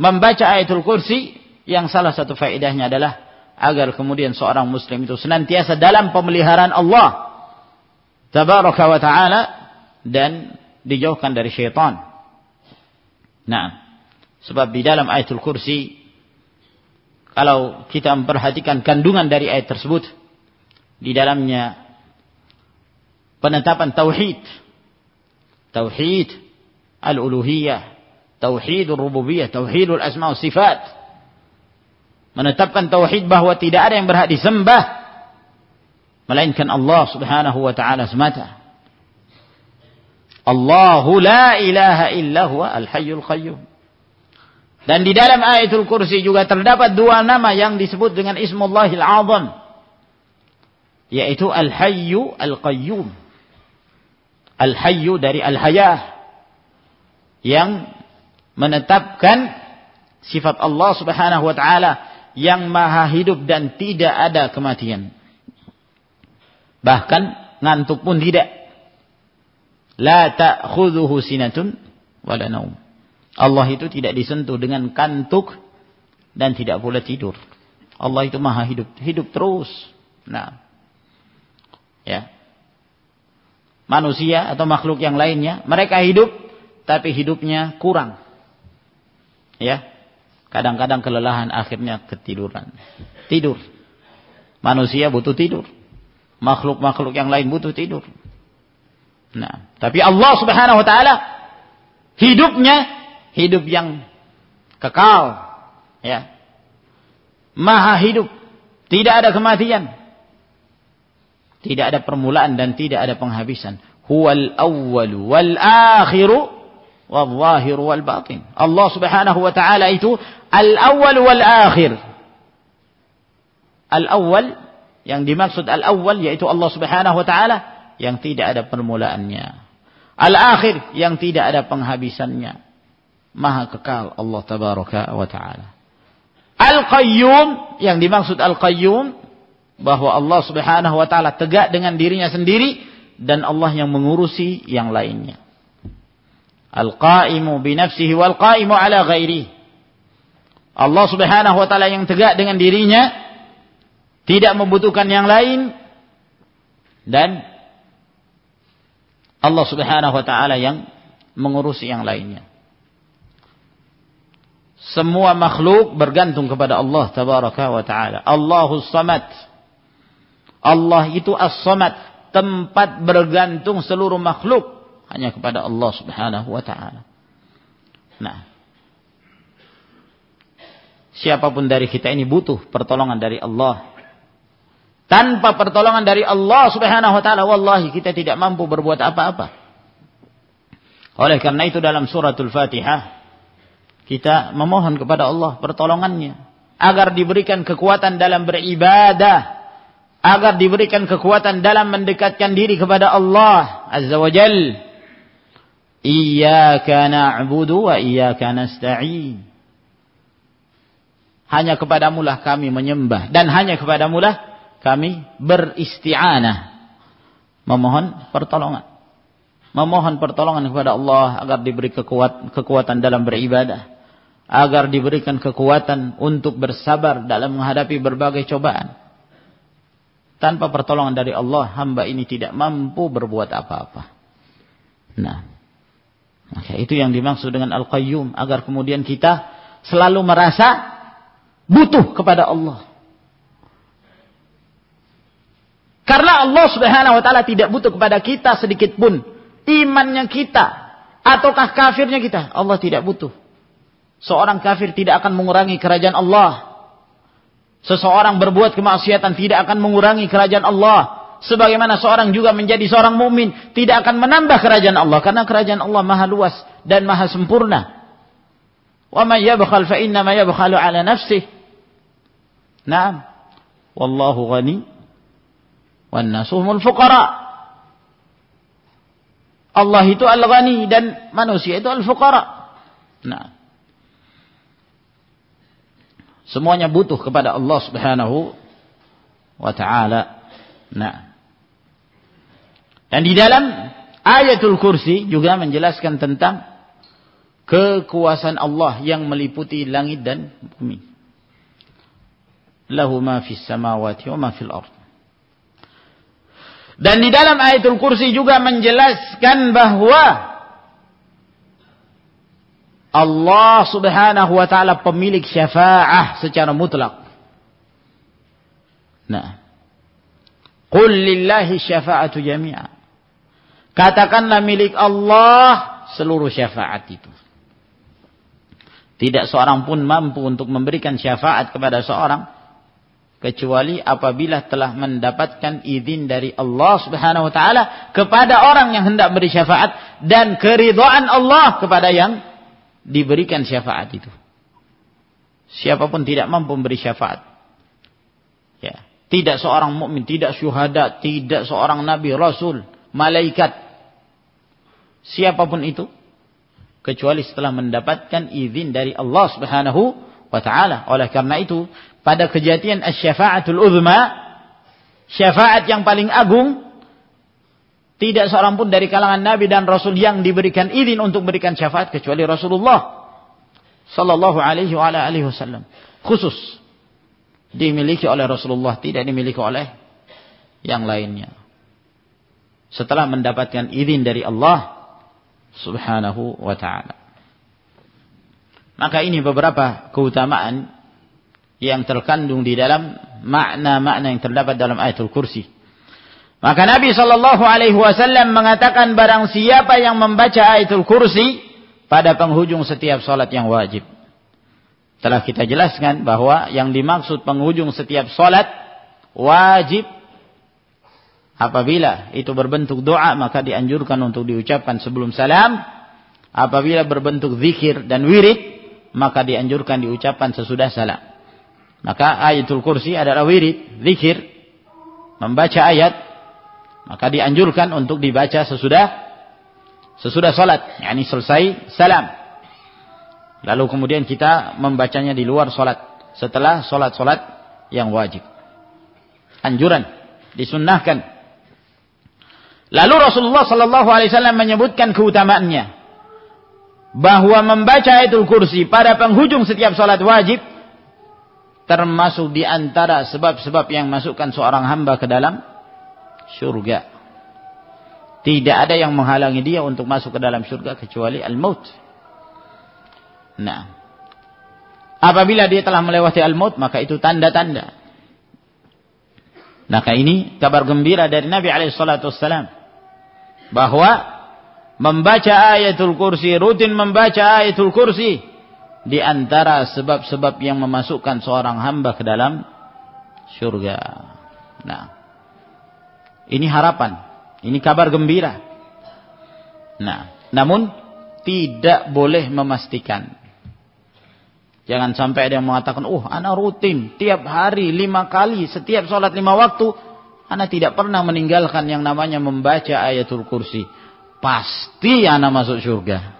membaca ayatul kursi, yang salah satu faedahnya adalah agar kemudian seorang muslim itu senantiasa dalam pemeliharaan Allah tabaraka wa taala dan dijauhkan dari syaitan. Nah, sebab di dalam ayatul kursi, kalau kita memperhatikan kandungan dari ayat tersebut, di dalamnya penetapan tauhid, tauhid al-uluhiyah, tauhid al-rububiyah, tauhid al-asma' wa sifat. Menetapkan tauhid bahwa tidak ada yang berhak disembah melainkan Allah subhanahu wa ta'ala semata. Allahu la ilaha illa huwa al-hayyul qayyum. Dan di dalam ayatul kursi juga terdapat dua nama yang disebut dengan Ismullahil Azam, yaitu Al-Hayyu Al-Qayyum. Al-Hayyu dari Al-Hayah, yang menetapkan sifat Allah subhanahu wa ta'ala yang maha hidup dan tidak ada kematian. Bahkan ngantuk pun tidak. La ta'khudhuhu sinatun wala naum. Allah itu tidak disentuh dengan kantuk dan tidak pula tidur. Allah itu maha hidup, hidup terus. Nah, ya. Manusia atau makhluk yang lainnya, mereka hidup tapi hidupnya kurang. Ya. Kadang-kadang kelelahan, akhirnya ketiduran. Tidur. Manusia butuh tidur. Makhluk-makhluk yang lain butuh tidur. Nah, tapi Allah Subhanahu wa taala hidupnya hidup yang kekal, ya. Maha hidup, tidak ada kematian. Tidak ada permulaan dan tidak ada penghabisan. Huwal awwalu wal akhiru wal zahiru wal batin. Allah Subhanahu wa taala itu al-awwal wal akhir. Al-awwal, yang dimaksud al-awwal yaitu Allah Subhanahu wa taala yang tidak ada permulaannya. Al-akhir, yang tidak ada penghabisannya. Maha kekal Allah tabaraka wa taala. Al-Qayyum, yang dimaksud Al-Qayyum bahwa Allah Subhanahu wa taala tegak dengan dirinya sendiri dan Allah yang mengurusi yang lainnya. Al-Qaimu bi nafsihi wal qaimu ala ghairihi. Allah Subhanahu wa taala yang tegak dengan dirinya, tidak membutuhkan yang lain, dan Allah Subhanahu wa taala yang mengurusi yang lainnya. Semua makhluk bergantung kepada Allah tabaraka wa taala. Allahus Samad. Allah itu As-Samad, tempat bergantung seluruh makhluk hanya kepada Allah Subhanahu wa taala. Nah, siapapun dari kita ini butuh pertolongan dari Allah. Tanpa pertolongan dari Allah Subhanahu wa taala, wallahi kita tidak mampu berbuat apa-apa. Oleh karena itu dalam suratul Fatihah kita memohon kepada Allah pertolongannya agar diberikan kekuatan dalam beribadah, agar diberikan kekuatan dalam mendekatkan diri kepada Allah Azza wa Jal. Iyyaka na'budu wa iyyaka nasta'in. Hanya kepadamu lah kami menyembah dan hanya kepadamu lah kami beristi'anah, memohon pertolongan. Memohon pertolongan kepada Allah agar diberi kekuatan dalam beribadah, agar diberikan kekuatan untuk bersabar dalam menghadapi berbagai cobaan. Tanpa pertolongan dari Allah, hamba ini tidak mampu berbuat apa-apa. Nah, maka itu yang dimaksud dengan Al-Qayyum, agar kemudian kita selalu merasa butuh kepada Allah. Karena Allah Subhanahu wa taala tidak butuh kepada kita sedikit pun. Imannya kita ataukah kafirnya kita, Allah tidak butuh. Seorang kafir tidak akan mengurangi kerajaan Allah. Seseorang berbuat kemaksiatan tidak akan mengurangi kerajaan Allah. Sebagaimana seorang juga menjadi seorang mukmin tidak akan menambah kerajaan Allah, karena kerajaan Allah maha luas dan maha sempurna. Wa may yabkhal fa inna ma yabkhalu ala nafsihi. Naam. Wallahu ghani wan nasuhumul fuqara. Allah itu al-ghani dan manusia itu al-fuqara. Nah, semuanya butuh kepada Allah Subhanahu wa taala. Nah, dan di dalam Ayatul Kursi juga menjelaskan tentang kekuasaan Allah yang meliputi langit dan bumi. Lahu ma fis samawati wa ma fil ardh. Dan di dalam Ayatul Kursi juga menjelaskan bahwa Allah Subhanahu wa taala pemilik syafaah secara mutlak. Nah, qul lillahi syafa'atu jami'a. Katakanlah milik Allah seluruh syafaat itu. Tidak seorang pun mampu untuk memberikan syafaat kepada seorang kecuali apabila telah mendapatkan izin dari Allah Subhanahu wa taala kepada orang yang hendak beri syafaat dan keridhaan Allah kepada yang diberikan syafaat itu. Siapapun tidak mampu memberi syafaat. Ya, tidak seorang mukmin, tidak syuhada, tidak seorang nabi, rasul, malaikat, siapapun itu kecuali setelah mendapatkan izin dari Allah Subhanahu wa taala. Oleh karena itu, pada kejadian asy-syafa'atul uzma, syafaat yang paling agung, tidak seorang pun dari kalangan nabi dan rasul yang diberikan izin untuk memberikan syafaat kecuali Rasulullah sallallahu alaihi wa alihi wasallam. Khusus dimiliki oleh Rasulullah, tidak dimiliki oleh yang lainnya. Setelah mendapatkan izin dari Allah Subhanahu wa ta'ala. Maka ini beberapa keutamaan yang terkandung di dalam makna-makna yang terdapat dalam Ayatul Kursi. Maka Nabi sallallahu alaihi wasallam mengatakan barang siapa yang membaca Ayatul Kursi pada penghujung setiap salat yang wajib. Telah kita jelaskan bahwa yang dimaksud penghujung setiap salat wajib apabila itu berbentuk doa maka dianjurkan untuk diucapkan sebelum salam. Apabila berbentuk zikir dan wirid maka dianjurkan diucapkan sesudah salam. Maka Ayatul Kursi adalah wirid, zikir, membaca ayat, maka dianjurkan untuk dibaca sesudah salat, yakni selesai salam. Lalu kemudian kita membacanya di luar salat setelah salat-salat yang wajib. Anjuran, disunnahkan. Lalu Rasulullah sallallahu alaihi wasallam menyebutkan keutamaannya bahwa membaca Ayatul Kursi pada penghujung setiap salat wajib termasuk di antara sebab-sebab yang masukkan seorang hamba ke dalam syurga. Tidak ada yang menghalangi dia untuk masuk ke dalam syurga kecuali al-maut. Nah, apabila dia telah melewati al-maut maka itu tanda-tanda. Maka ini kabar gembira dari Nabi SAW bahwa membaca Ayatul Kursi, rutin membaca Ayatul Kursi di antara sebab-sebab yang memasukkan seorang hamba ke dalam syurga. Nah, ini harapan, ini kabar gembira. Nah, namun tidak boleh memastikan. Jangan sampai ada yang mengatakan, ana rutin tiap hari 5 kali, setiap sholat 5 waktu, ana tidak pernah meninggalkan yang namanya membaca Ayatul Kursi. Pasti ana masuk syurga.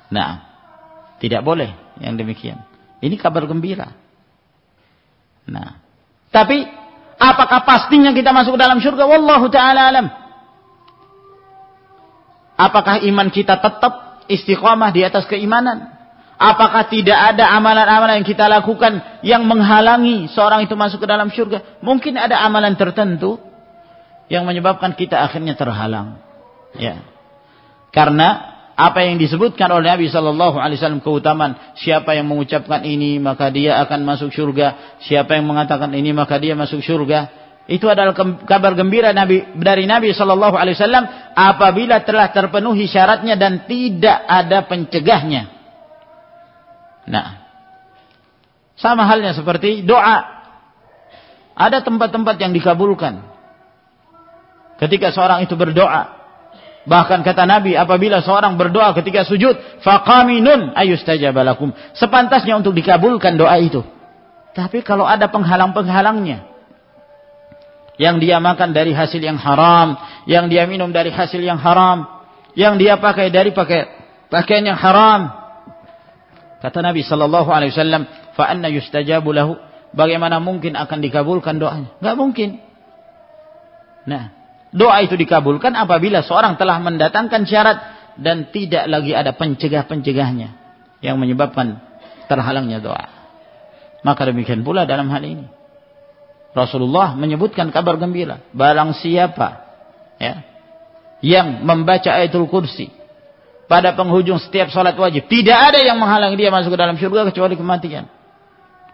Nah, tidak boleh yang demikian. Ini kabar gembira. Nah, tapi apakah pastinya kita masuk ke dalam syurga? Wallahu ta'ala alam. Apakah iman kita tetap istiqamah di atas keimanan? Apakah tidak ada amalan-amalan yang kita lakukan yang menghalangi seorang itu masuk ke dalam syurga? Mungkin ada amalan tertentu yang menyebabkan kita akhirnya terhalang. Ya. Karena apa yang disebutkan oleh Nabi sallallahu alaihi wasallam keutamaan, siapa yang mengucapkan ini maka dia akan masuk syurga, siapa yang mengatakan ini maka dia masuk syurga. Itu adalah kabar gembira dari Nabi sallallahu alaihi wasallam apabila telah terpenuhi syaratnya dan tidak ada pencegahnya. Nah, sama halnya seperti doa. Ada tempat-tempat yang dikabulkan ketika seorang itu berdoa. Bahkan kata Nabi, apabila seorang berdoa ketika sujud, faqaminun ayustajaba lakum, sepantasnya untuk dikabulkan doa itu. Tapi kalau ada penghalang-penghalangnya, yang dia makan dari hasil yang haram, yang dia minum dari hasil yang haram, yang dia pakai dari pakaian yang haram, kata Nabi sallallahu alaihi wasallam, fa anna yustajabu lahu, bagaimana mungkin akan dikabulkan doanya? Enggak mungkin. Nah, doa itu dikabulkan apabila seorang telah mendatangkan syarat dan tidak lagi ada pencegah-pencegahnya yang menyebabkan terhalangnya doa. Maka demikian pula dalam hal ini. Rasulullah menyebutkan kabar gembira. Barang siapa yang membaca ayatul kursi pada penghujung setiap salat wajib, tidak ada yang menghalangi dia masuk ke dalam surga kecuali kematian.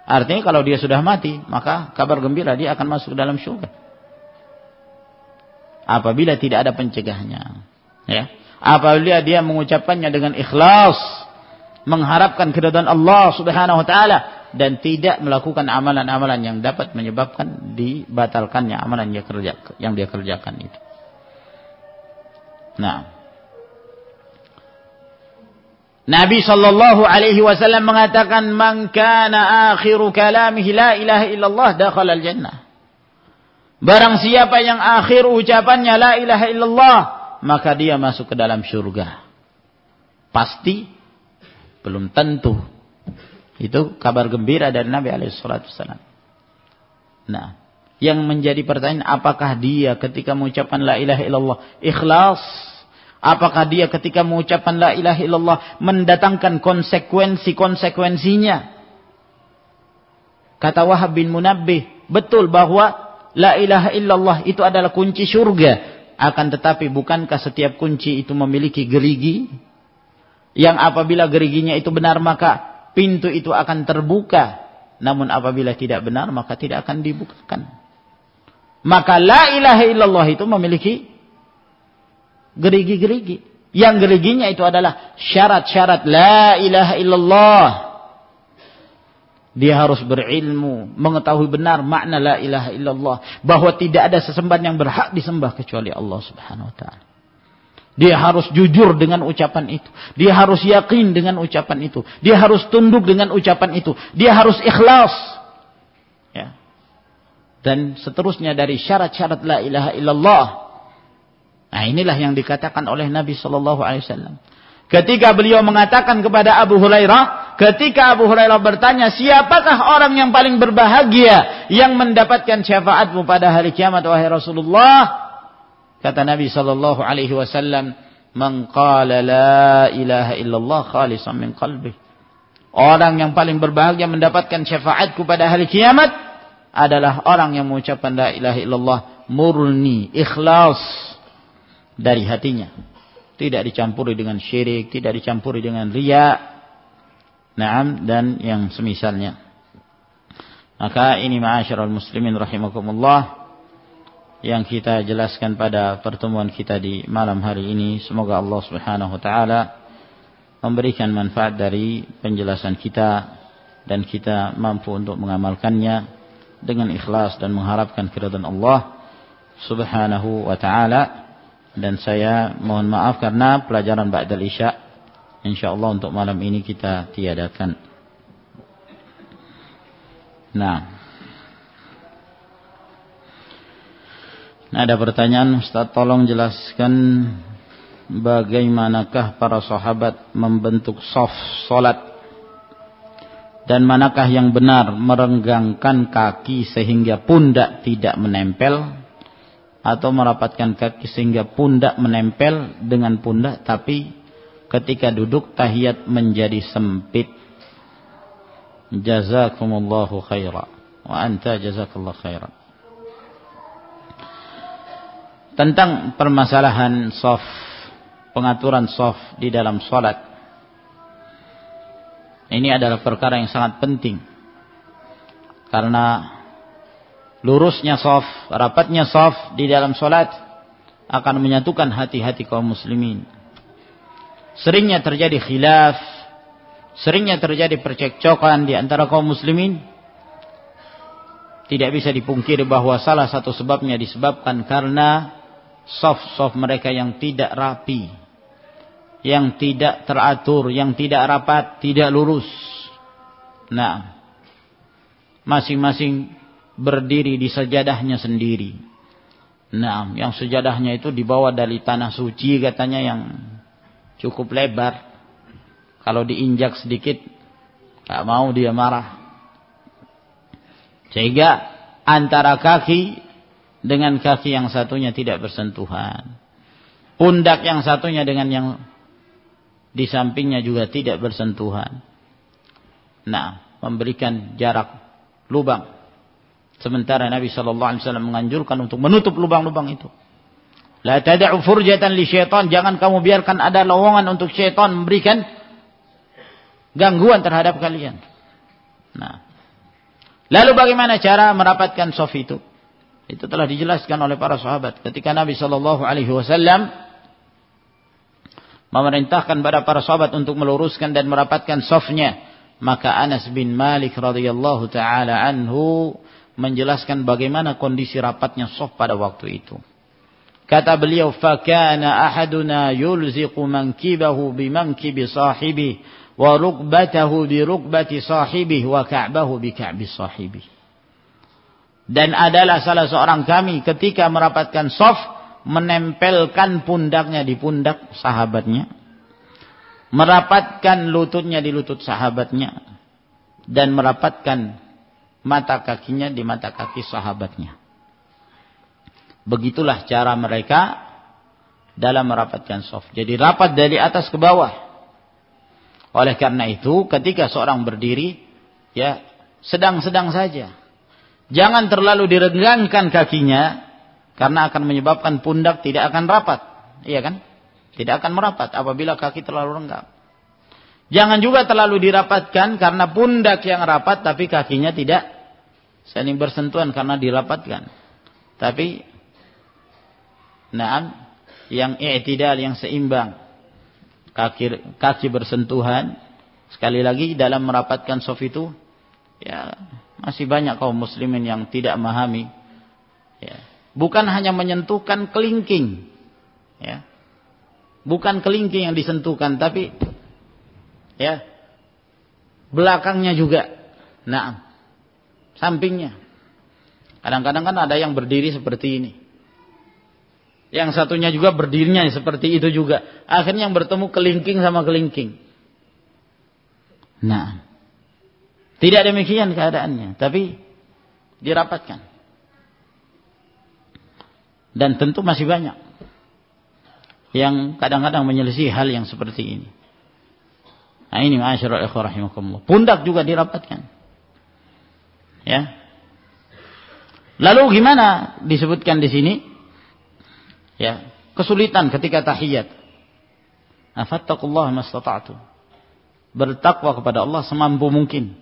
Artinya kalau dia sudah mati, maka kabar gembira dia akan masuk ke dalam surga. Apabila tidak ada pencegahnya. Apabila dia mengucapkannya dengan ikhlas, mengharapkan keridhaan Allah Subhanahu wa taala dan tidak melakukan amalan-amalan yang dapat menyebabkan dibatalkannya amalan yang dia kerjakan itu. Nah, Nabi sallallahu alaihi wasallam mengatakan, "Man kana akhiru kalamihi la ilaha illallah dakhala al-jannah." Barang siapa yang akhir ucapannya la ilaha illallah, maka dia masuk ke dalam surga. Pasti belum tentu. Itu kabar gembira dari Nabi alaihi salatu wasallam. Nah, yang menjadi pertanyaan, apakah dia ketika mengucapkan la ilaha illallah ikhlas? Apakah dia ketika mengucapkan la ilaha illallah mendatangkan konsekuensinya? Kata Wahab bin Munabbih, betul bahwa la ilaha illallah itu adalah kunci surga. Akan tetapi bukankah setiap kunci itu memiliki gerigi? Yang apabila geriginya itu benar maka pintu itu akan terbuka. Namun apabila tidak benar maka tidak akan dibukakan. Maka la ilaha illallah itu memiliki gerigi-gerigi. Yang geriginya itu adalah syarat-syarat la ilaha illallah. Dia harus berilmu, mengetahui benar makna la ilaha illallah, bahwa tidak ada sesembahan yang berhak disembah kecuali Allah Subhanahu wa taala. Dia harus jujur dengan ucapan itu. Dia harus yakin dengan ucapan itu. Dia harus tunduk dengan ucapan itu. Dia harus ikhlas. Ya. Dan seterusnya dari syarat-syarat la ilaha illallah. Nah, inilah yang dikatakan oleh Nabi sallallahu alaihi wasallam. Ketika beliau mengatakan kepada Abu Hurairah, ketika Abu Hurairah bertanya, siapakah orang yang paling berbahagia yang mendapatkan syafaatmu pada hari kiamat wahai Rasulullah? Kata Nabi sallallahu alaihi wasallam, "Man qala la ilaha illallah khalisan min qalbi." Orang yang paling berbahagia mendapatkan syafaatku pada hari kiamat adalah orang yang mengucapkan la ilaha illallah murni, ikhlas dari hatinya. Tidak dicampuri dengan syirik, tidak dicampuri dengan riya, na'am, dan yang semisalnya. Maka ini ma'asyiral muslimin rahimakumullah yang kita jelaskan pada pertemuan kita di malam hari ini. Semoga Allah Subhanahu wa taala memberikan manfaat dari penjelasan kita dan kita mampu untuk mengamalkannya dengan ikhlas dan mengharapkan keridhaan Allah Subhanahu wa taala. Dan saya mohon maaf karena pelajaran ba'dal isya insyaallah untuk malam ini kita tiadakan. Nah, ada pertanyaan, Ustaz, tolong jelaskan bagaimanakah para sahabat membentuk shaf salat dan manakah yang benar merenggangkan kaki sehingga pundak tidak menempel atau merapatkan kaki sehingga pundak menempel dengan pundak tapi ketika duduk tahiyat menjadi sempit. Jazakumullahu khairan wa anta jazakallahu khairan. Tentang permasalahan shaf, pengaturan shaf di dalam salat, ini adalah perkara yang sangat penting karena lurusnya shaf, rapatnya shaf di dalam salat akan menyatukan hati-hati kaum muslimin. Seringnya terjadi khilaf, seringnya terjadi percekcokan di antara kaum muslimin. Tidak bisa dipungkiri bahwa salah satu sebabnya disebabkan karena shaf-shaf mereka yang tidak rapi, yang tidak teratur, yang tidak rapat, tidak lurus. Nah, masing-masing berdiri di sajadahnya sendiri. Nah, yang sajadahnya itu dibawa dari tanah suci katanya yang cukup lebar. Kalau diinjak sedikit, tak mau dia marah. Sehingga antara kaki dengan kaki yang satunya tidak bersentuhan. Pundak yang satunya dengan yang di sampingnya juga tidak bersentuhan. Nah, memberikan jarak lubang. Sementara Nabi SAW menganjurkan untuk menutup lubang-lubang itu. La tada'u furjatan li syaitan. Jangan kamu biarkan ada lowongan untuk syaitan memberikan gangguan terhadap kalian. Nah, lalu bagaimana cara merapatkan shaf itu? Itu telah dijelaskan oleh para sahabat. Ketika Nabi SAW memerintahkan pada para sahabat untuk meluruskan dan merapatkan shafnya, maka Anas bin Malik radhiyallahu taala anhu menjelaskan bagaimana kondisi rapatnya shaf pada waktu itu. Kata beliau, "Fakana ahaduna yulziqu mankibahu bimankibi sahibihi wa rukbatahu bi rukbati sahibihi wa ka'bahu bi ka'bi sahibihi." Dan adalah salah seorang kami ketika merapatkan shaf menempelkan pundaknya di pundak sahabatnya, merapatkan lututnya di lutut sahabatnya, dan merapatkan mata kakinya di mata kaki sahabatnya. Begitulah cara mereka dalam merapatkan shaf. Jadi rapat dari atas ke bawah. Oleh karena itu, ketika seorang berdiri, ya sedang-sedang saja. Jangan terlalu direnggangkan kakinya, karena akan menyebabkan pundak tidak akan rapat. Iya kan? Tidak akan merapat apabila kaki terlalu renggang. Jangan juga terlalu dirapatkan karena pundak yang rapat tapi kakinya tidak saling bersentuhan karena dirapatkan. Tapi yang i'tidal, yang seimbang. Kaki bersentuhan. Sekali lagi dalam merapatkan shaf itu, ya masih banyak kaum muslimin yang tidak memahami. Ya. Bukan hanya menyentuhkan kelingking. Ya. Bukan kelingking yang disentuhkan, tapi ya belakangnya juga. Nah, sampingnya. Kadang-kadang kan ada yang berdiri seperti ini. Yang satunya juga berdirinya seperti itu juga. Akhirnya yang bertemu kelingking sama kelingking. Nah, tidak demikian keadaannya, tapi dirapatkan. Dan tentu masih banyak yang kadang-kadang menyelisih hal yang seperti ini. Nah, ini ma'asyiral ikhwah rahimakumullah. Pundak juga dirapatkan. Ya. Lalu gimana disebutkan di sini? Ya, kesulitan ketika tahiyat. Afattaqullaha mastata'tu. Bertakwa kepada Allah semampu mungkin.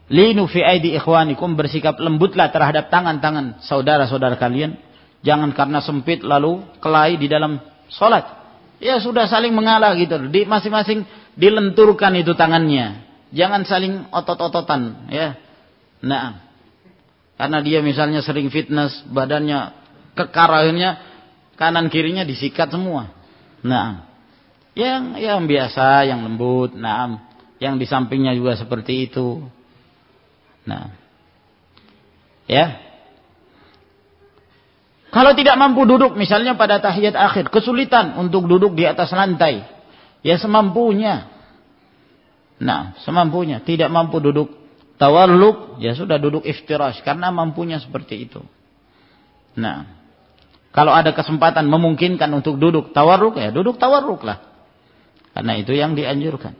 Linu fi aidi ikhwanikum, bersikap lembutlah terhadap tangan-tangan saudara-saudara kalian. Jangan karena sempit lalu kelahi di dalam salat. Ya sudah saling mengalah gitu. Di masing-masing dilenturkan itu tangannya. Jangan saling otot-ototan, ya. Nah, karena dia misalnya sering fitness, badannya kekar, akhirnya kanan kirinya disikat semua. Nah, yang biasa, yang lembut, nah, yang di sampingnya juga seperti itu. Nah, ya. Kalau tidak mampu duduk, misalnya pada tahiyat akhir, kesulitan untuk duduk di atas lantai, ya semampunya. Nah, semampunya. Tidak mampu duduk tawarruk, ya sudah duduk iftirash, karena mampunya seperti itu. Nah, kalau ada kesempatan memungkinkan untuk duduk tawarruk, ya duduk tawarruk lah. Karena itu yang dianjurkan.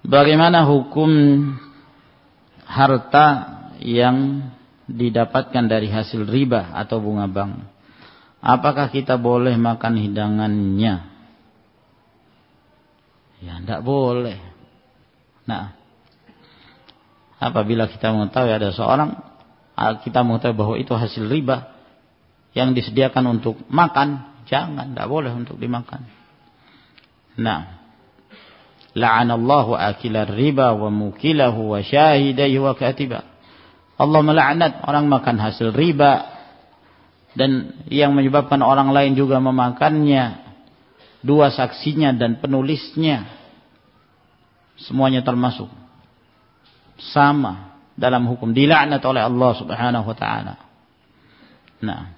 Bagaimana hukum harta yang didapatkan dari hasil riba atau bunga bank? Apakah kita boleh makan hidangannya? Ya, tidak boleh. Nah, apabila kita mengetahui ada seorang, kita mengetahui bahwa itu hasil riba yang disediakan untuk makan, jangan, tidak boleh untuk dimakan. Nah, la'anallahu akilar riba wa mukilahu wa syahidaihi wa katibah. Allah melaknat orang makan hasil riba dan yang menyebabkan orang lain juga memakannya, dua saksinya dan penulisnya, semuanya termasuk sama dalam hukum, dilaknat oleh Allah Subhanahu wa taala. Nah,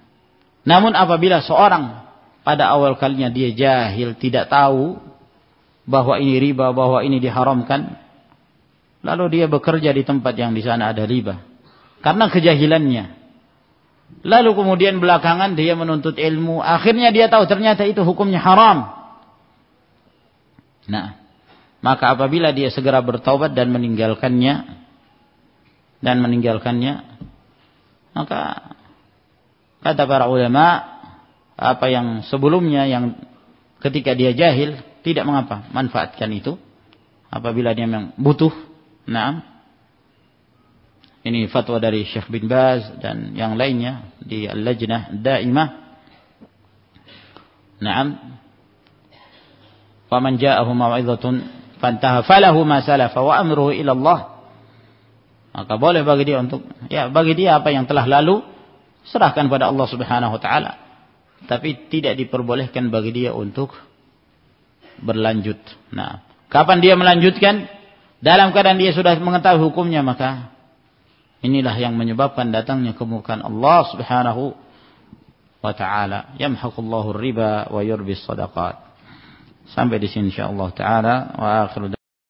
namun apabila seorang pada awal kalinya dia jahil, tidak tahu bahwa ini riba, bahwa ini diharamkan, lalu dia bekerja di tempat yang di sana ada riba, karena kejahilannya. Lalu kemudian belakangan dia menuntut ilmu, akhirnya dia tahu ternyata itu hukumnya haram. Nah, maka apabila dia segera bertaubat dan meninggalkannya, maka kata para ulama, apa yang sebelumnya yang ketika dia jahil tidak mengapa, manfaatkan itu apabila dia memang butuh. Nah, ini fatwa dari Syekh bin Baz dan yang lainnya di Al-Lajnah Daimah. Naam. Faman ja'ahu mau'izatun fantaha falahu ma salafa wa amruhu ila Allah. Maka boleh bagi dia apa yang telah lalu serahkan pada Allah Subhanahu wa taala. Tapi tidak diperbolehkan bagi dia untuk berlanjut. Nah, kapan dia melanjutkan? Dalam keadaan dia sudah mengetahui hukumnya, maka inilah yang menyebabkan datangnya kemurkaan Allah Subhanahu wa taala. Yamhaqullahu riba wa yurbis shadaqat. Sampai di sini insyaallah taala wa akhiru